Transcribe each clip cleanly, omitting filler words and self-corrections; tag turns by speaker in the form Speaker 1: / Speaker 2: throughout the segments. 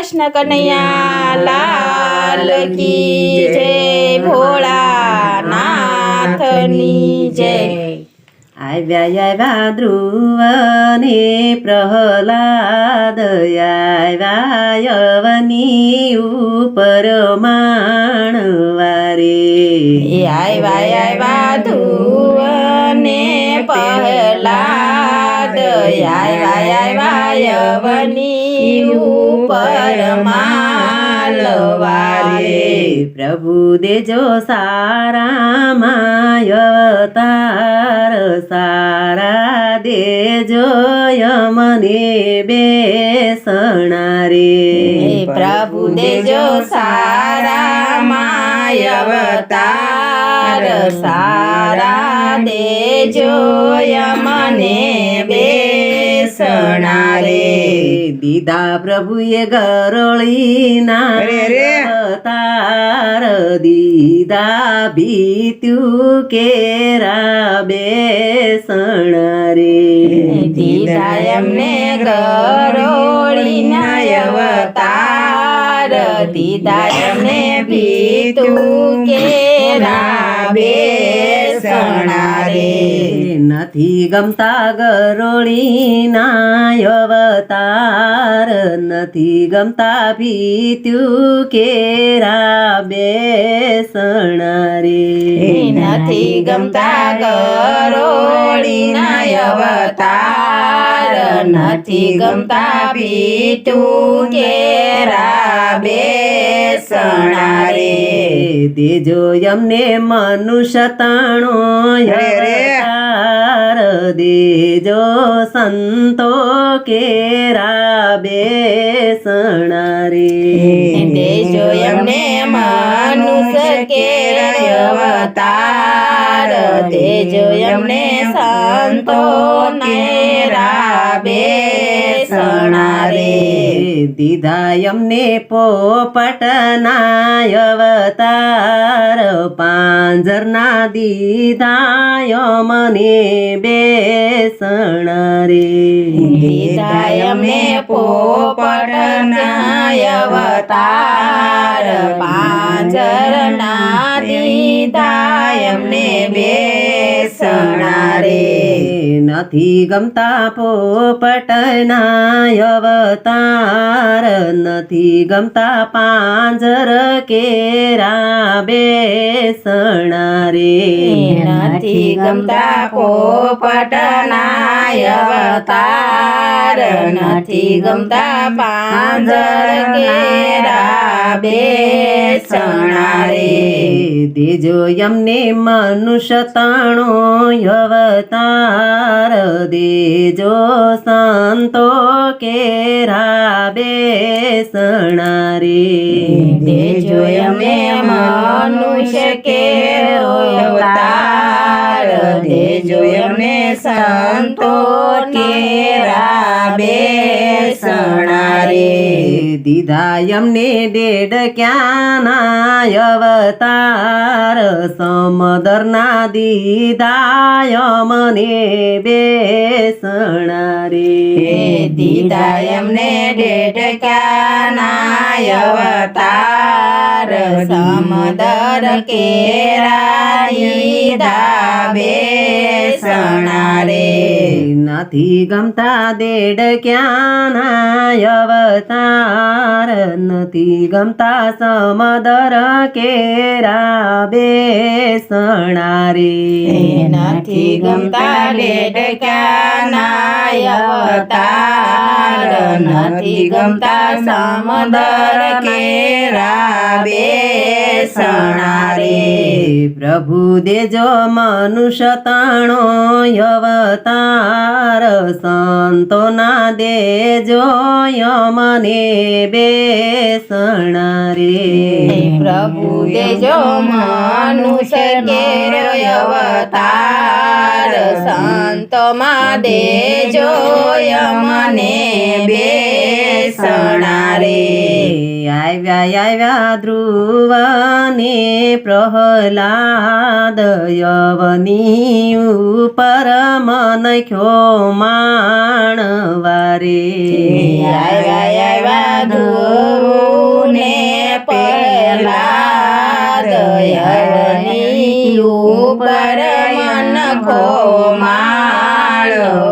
Speaker 1: કૃષ્ણ કનૈયા લાલ કી જય, ભોળાનાથની જય।
Speaker 2: આવ્યા ધ્રુવ ને પ્રહલાદ, આવ્યા યવની ઉપર માણવારે।
Speaker 1: આવ્યા ધ્રુવ ને પ્રહલાદ, આવ્યા યવની ઉપર માલવારે।
Speaker 2: પ્રભુ દેજો સારામાં અવતાર, સારા દેજો યમને બેસણારે।
Speaker 1: પ્રભુ દેજો સારામાં અવતાર, સારા દેજો યમને બેસણારે।
Speaker 2: દીધા પ્રભુએ ગરોળીના અવતાર, દીધા ભીત્યું કેરા બેસણારે।
Speaker 1: દીધા એમને ગરોળીના અવતાર, દીધા એમને ભીતું કેરા બેસણારે।
Speaker 2: નથી ગમતા ગરોળીના અવતાર, નથી ગમતા ભીત્યું કેરા બેસણારે।
Speaker 1: નથી ગમતા ગરોળીના અવતાર, નથી ગમતા ભીતું કેરા બેસણારે।
Speaker 2: દેજો એમને મનુષ્ય તણો અવતાર, દેજો સંતો કેરા બેસણારે।
Speaker 1: દેજો એમને મનુષ્ય કેરા અવતાર, દેજો એમને સંતો નેરા બેસણારે।
Speaker 2: દીધા એમને પોપટના અવતાર, પાંજરના દીધા યમને બેસણારે।
Speaker 1: દીધા એમને પોપટના અવતાર, પાંજરના દીધા એમને બેસણારે।
Speaker 2: નથી ગમતા પોપટના અવતાર, નથી ગમતા પાંજર કેરા બેસણારે।
Speaker 1: નથી ગમતા પોપટના અવતાર, નથી ગમતા પાંજર કેરા બેસણારે।
Speaker 2: દેજો એમને મનુષ્ય તણો અવતાર, દેજો સંતો કેરા બેસણારે।
Speaker 1: દેજો એમને મનુષ્ય કેરો અવતાર, દેજો એમને સંતો કેરા બેસણારે।
Speaker 2: દીધા એમને ડેડક્યાના અવતાર, સમદરના દીધા યમને બેસણારે।
Speaker 1: દીધા એમને ડેડક્યાના અવતાર, સમદર કેરા દીધા બેસણારે।
Speaker 2: નથી ગમતા દેડક્યાના અવતાર, નથી ગમતા સમદર કેરા બેસણારે।
Speaker 1: નથી ગમતા ડેડક્યાના અવતાર, નથી ગમતા સમદર કેરા બેસણારે।
Speaker 2: પ્રભુ દેજો મનુષ્ય તણો અવતાર, સંતોના દેજો યમને બેસણારે।
Speaker 1: પ્રભુ દેજો મનુષ્ય કેરો અવતાર, સંતોમાં દેજો યમને બેસણારે।
Speaker 2: આવ્યા ધ્રુવ ને પ્રહલાદ, યવની ઉપર મનખ્યો માણવારે।
Speaker 1: આવ્યા ધ્રુવ દયાની ઉપર મન ખો માળવારે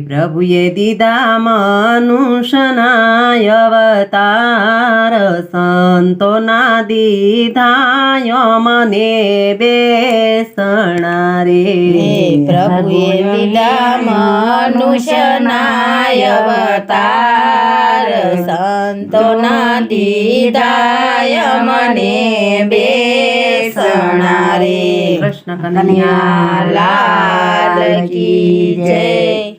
Speaker 2: પ્રભુએ દીધા મનુષ્યના અવતાર સંતોના દીધા મને બેસણા રે
Speaker 1: પ્રભુએ દીધા મનુષ્યના અવતાર સંતોના દીધા મને બેસણા રે
Speaker 2: કૃષ્ણ કનૈયા
Speaker 1: લાલ કી જય